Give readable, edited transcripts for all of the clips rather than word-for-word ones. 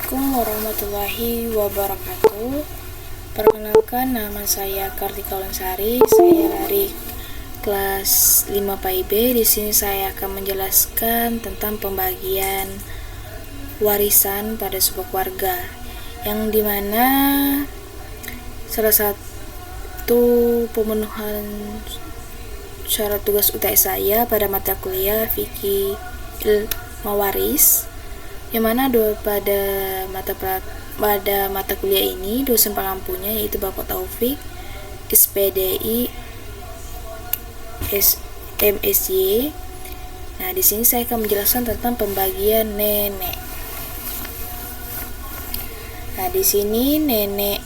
Assalamualaikum warahmatullahi wabarakatuh. Perkenalkan, nama saya Kartika Ulansari. Saya dari kelas 5 PAIB. Di sini saya akan menjelaskan tentang pembagian warisan pada sebuah keluarga, yang dimana salah satu pemenuhan syarat tugas UTS saya pada mata kuliah Fikih Mawaris, yang mana pada mata kuliah ini dosen pengampunya yaitu Bapak Taufik, SPDI MSy. Nah, di sini saya akan menjelaskan tentang pembagian nenek. Nah, di sini nenek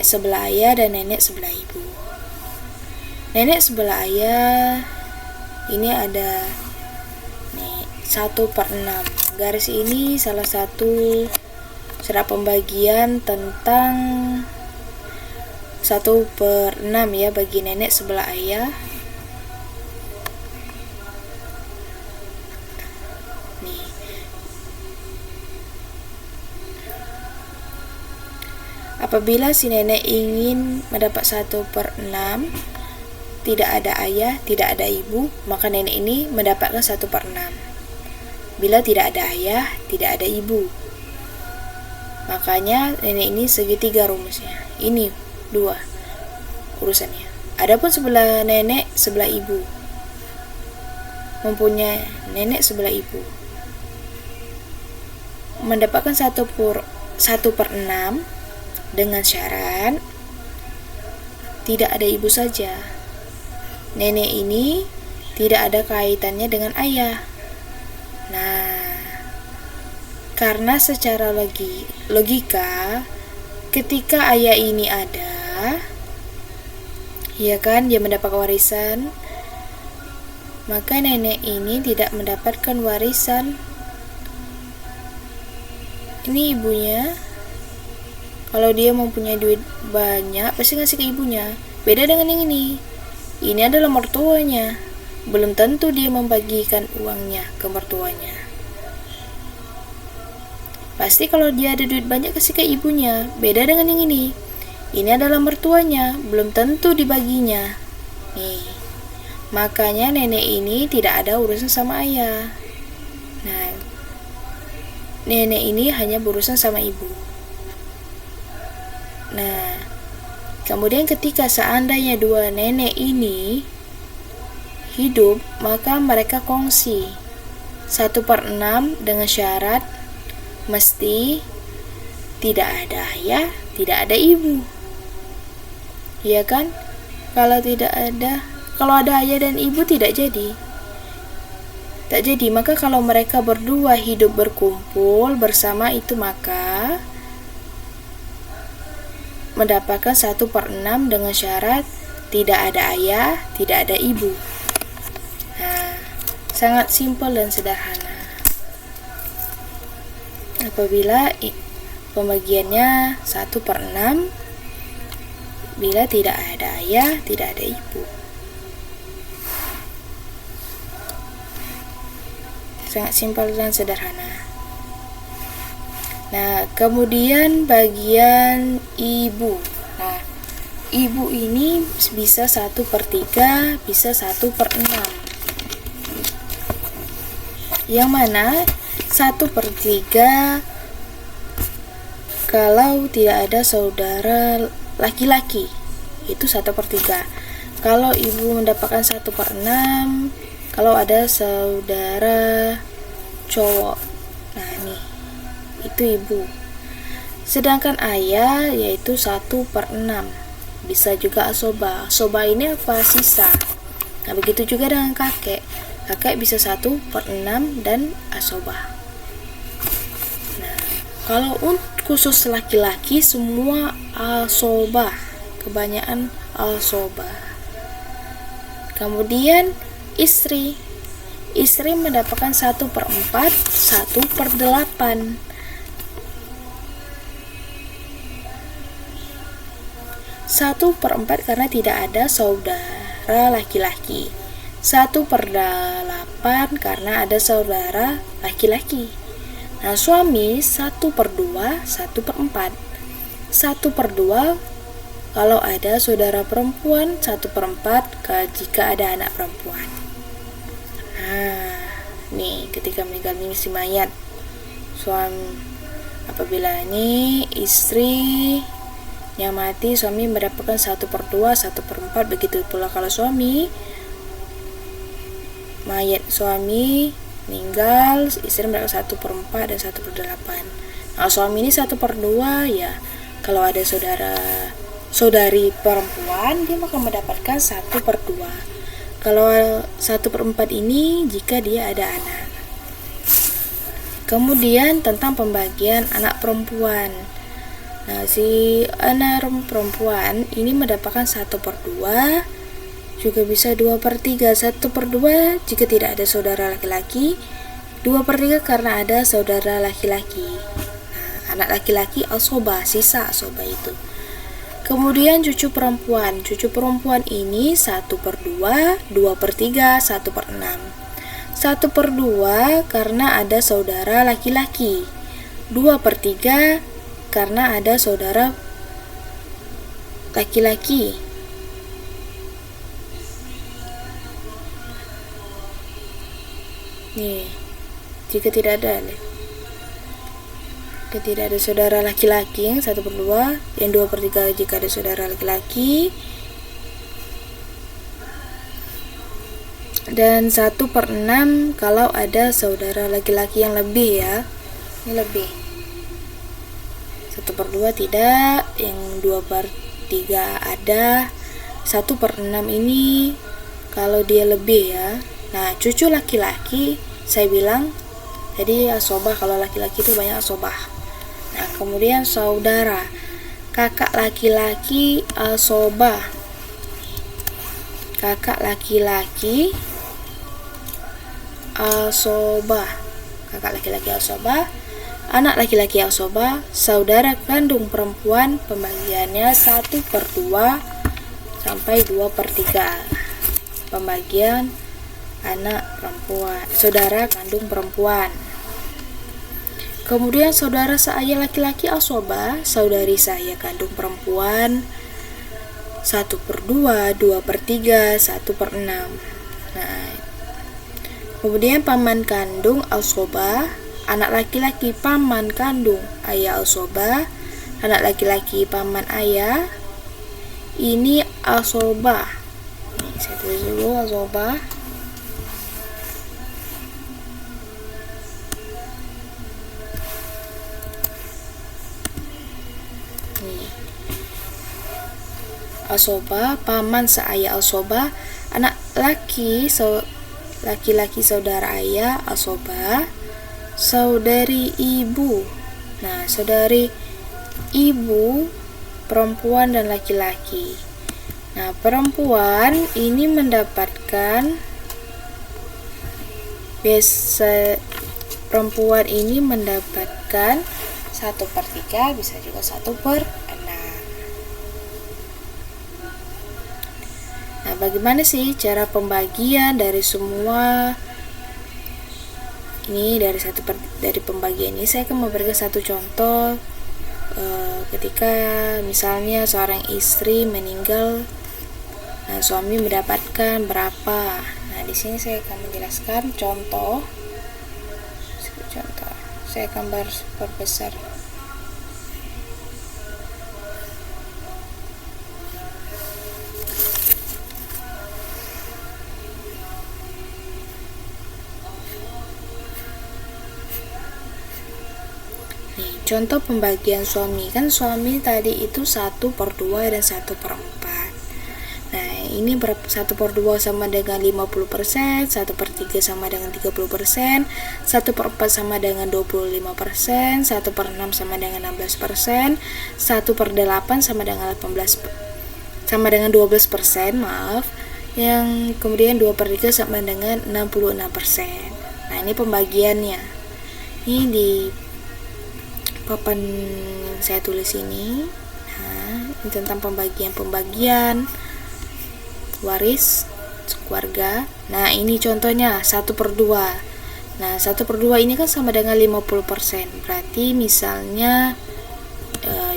sebelah ayah dan nenek sebelah ibu. Nenek sebelah ayah ini ada 1/6. Garis ini salah satu cara pembagian tentang 1/6 ya bagi nenek sebelah ayah. Nih. Apabila si nenek ingin mendapat 1/6, tidak ada ayah, tidak ada ibu, maka nenek ini mendapatkan 1/6. Bila tidak ada ayah, tidak ada ibu, makanya nenek ini segitiga rumusnya. Ini dua urusannya. Adapun sebelah nenek sebelah ibu, mempunyai nenek sebelah ibu mendapatkan 1/6 dengan syarat tidak ada ibu saja. Nenek ini tidak ada kaitannya dengan ayah. Nah, karena secara logika, ketika ayah ini ada, ya kan, dia mendapat warisan, maka nenek ini tidak mendapatkan warisan. Ini ibunya, kalau dia mempunyai duit banyak, pasti ngasih ke ibunya. Beda dengan yang ini. Ini adalah mertuanya. Belum tentu dia membagikan uangnya ke mertuanya. Pasti kalau dia ada duit banyak kasih ke ibunya. Beda dengan yang ini. Ini adalah mertuanya, belum tentu dibaginya. Nih, makanya nenek ini tidak ada urusan sama ayah. Nah, nenek ini hanya berurusan sama ibu. Nah, kemudian ketika seandainya dua nenek ini hidup, maka mereka kongsi 1/6 dengan syarat mesti tidak ada ayah, tidak ada ibu. Ya kan? Kalau ada ayah dan ibu tidak jadi. Tak jadi, maka kalau mereka berdua hidup berkumpul bersama itu, maka mendapatkan 1/6 dengan syarat tidak ada ayah, tidak ada ibu. Nah, sangat simpel dan sederhana. Apabila pembagiannya 1/6 bila tidak ada ayah, tidak ada ibu. Sangat simpel dan sederhana. Nah, kemudian bagian ibu. Nah, ibu ini bisa 1/3, bisa 1/6. Yang mana 1/3 kalau tidak ada saudara laki-laki, itu 1/3. Kalau ibu mendapatkan 1/6 kalau ada saudara cowok. Nah, nih, itu ibu. Sedangkan ayah yaitu 1/6. Bisa juga asoba. Asoba ini apa? Sisa. Nah, begitu juga dengan kakek. Kakek bisa 1/6 dan asoba. Nah, kalau khusus laki-laki semua asoba, kebanyakan asoba. Kemudian istri mendapatkan 1/4, 1/8. 1/4 karena tidak ada saudara laki-laki. 1/8 karena ada saudara laki-laki. Nah, suami 1/2, 1/4. 1/2 kalau ada saudara perempuan, 1/4 jika ada anak perempuan. Nah, nih ketika meninggal ini si mayat, suami apabila ini istri yang mati, suami mendapatkan 1/2, 1/4. Begitu pula kalau mayat suami meninggal, istri mendapat 1/4 dan 1/8. Nah, suami ini 1/2 ya, kalau ada saudari perempuan, dia akan mendapatkan 1/2. Kalau 1/4 ini jika dia ada anak. Kemudian tentang pembagian anak perempuan. Nah, si anak perempuan ini mendapatkan 1/2, juga bisa 2/3. 1/2 jika tidak ada saudara laki-laki, 2/3 karena ada saudara laki-laki. Nah, anak laki-laki asobah, sisa asobah itu. Kemudian cucu perempuan ini 1/2, 2/3, 1/6. 1/2 karena ada saudara laki-laki, 2/3 karena ada saudara laki-laki. Nih, jika tidak ada saudara laki-laki, yang 1/2, yang 2/3 jika ada saudara laki-laki, dan 1/6 kalau ada saudara laki-laki yang lebih ya. Ini lebih. 1/2 tidak, yang 2/3 ada. 1/6 ini kalau dia lebih ya. Nah, cucu laki-laki saya bilang jadi asobah, kalau laki-laki itu banyak asobah. Nah, kemudian saudara, kakak laki-laki asobah. Kakak laki-laki asobah. Kakak laki-laki asobah, anak laki-laki asobah, saudara kandung perempuan pembagiannya 1/2 sampai 2/3. Pembagian anak perempuan, saudara kandung perempuan. Kemudian saudara saya laki-laki asobah, saudari saya kandung perempuan 1/2, 2/3, 1/6. Nah, kemudian paman kandung asobah, anak laki-laki paman kandung ayah asobah, anak laki-laki paman ayah ini asobah. Nih, saya tulis dulu asobah. Asobah, paman seayah asobah, anak laki-laki saudara ayah asobah, saudari ibu. Nah, saudari ibu perempuan dan laki-laki. Nah, perempuan ini mendapatkan perempuan ini mendapatkan 1/3, bisa juga 1/6. Nah, bagaimana sih cara pembagian dari semua ini, dari pembagian ini saya akan memberikan satu contoh ketika misalnya seorang istri meninggal, nah suami mendapatkan berapa. Nah, di sini saya akan menjelaskan contoh. Saya akan perbesar. Contoh pembagian suami, kan suami tadi itu 1/2 dan 1/4. Nah, ini 1/2 sama dengan 50%, 1/3 sama dengan 30%, 1/4 sama dengan 25%, 1/6 sama dengan 16%, 1/8 sama dengan 12%, maaf. Yang kemudian 2/3 sama dengan 66%. Nah, ini pembagiannya. Ini di papan yang saya tulis ini. Nah, ini tentang pembagian waris keluarga. Nah, ini contohnya 1/2. Nah, 1/2 ini kan sama dengan 50%. Berarti misalnya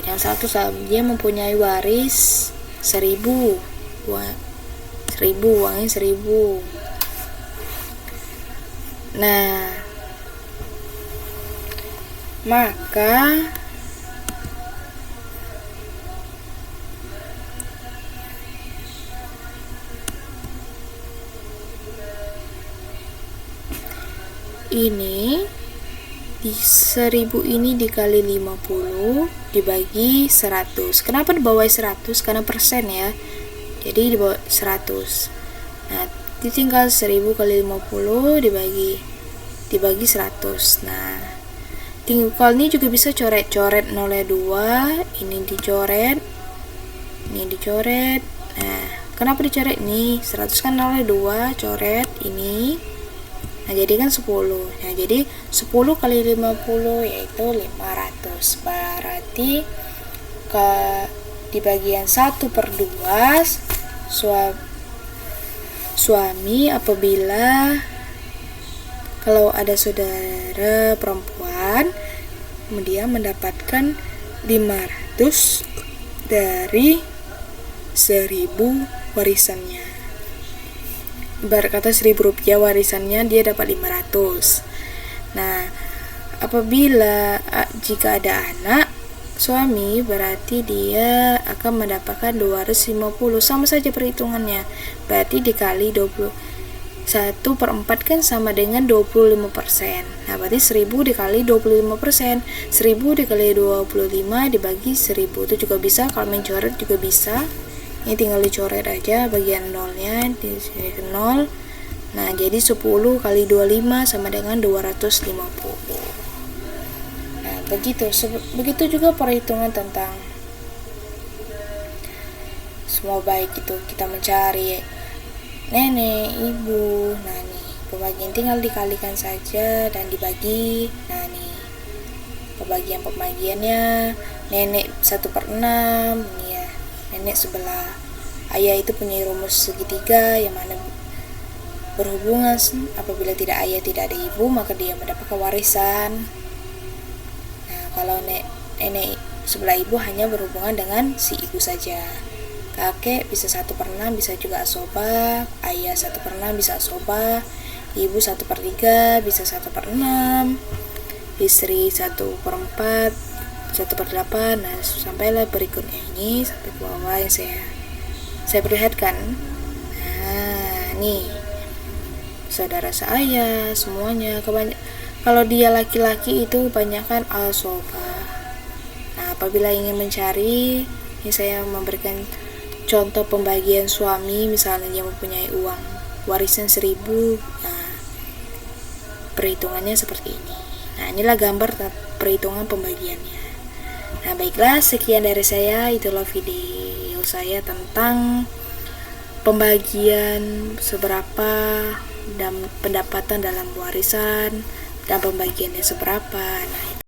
yang satu dia mempunyai waris 1.000, uangnya 1.000. Nah, maka ini di 1.000 ini dikali 50 dibagi 100. Kenapa dibawah 100? Karena persen ya. Jadi di bawah 100. Nah, ditinggal 1.000 kali 50 dibagi 100. Nah, tinggal ini juga bisa coret-coret 02, ini dicoret. Nah, kenapa dicoret nih? 100 kan 02, coret ini. Nah, jadi kan 10. Nah, jadi 10 kali 50 yaitu 500. Berarti di bagian 1/2 suami apabila kalau ada saudara perempuan kemudian mendapatkan 500 dari 1.000 warisannya. Ibarat kata 1.000 rupiah warisannya, dia dapat 500. Nah, apabila jika ada anak suami, berarti dia akan mendapatkan 250. Sama saja perhitungannya. Berarti dikali 1/4 kan sama dengan 25%. Nah, berarti 1.000 dikali 25%. 1.000 dikali 25 dibagi 1.000. Itu juga bisa, kalau mencoret juga bisa. Ini tinggal dicoret aja bagian nolnya, di sini ke 0. Nah, jadi 10 kali 25 sama dengan 250. Nah, begitu juga perhitungan tentang semua baik itu kita mencari nenek, ibu. Nah, nih pembagian tinggal dikalikan saja dan dibagi. Nah, nih pembagiannya nenek 1/6, nih ya, nenek sebelah. Ayah itu punya rumus segitiga yang mana berhubungan apabila tidak ayah tidak ada ibu maka dia mendapatkan warisan. Nah, kalau nenek sebelah ibu hanya berhubungan dengan si ibu saja. Kakek bisa 1/6, bisa juga asobah. Ayah 1/6 bisa asobah. Ibu 1/3 bisa 1/6. Istri 1/4, 1/8. Nah, sampailah berikutnya ini sampai ke bawah yang saya perlihatkan. Nah, nih saudara saya semuanya kalau dia laki-laki itu kebanyakan asobah. Nah, apabila ingin mencari, ini saya memberikan contoh pembagian suami, misalnya dia mempunyai uang warisan 1.000. Nah, perhitungannya seperti ini. Nah, inilah gambar perhitungan pembagiannya. Nah, baiklah, sekian dari saya. Itulah video saya tentang pembagian seberapa dan pendapatan dalam warisan dan pembagiannya seberapa. Nah,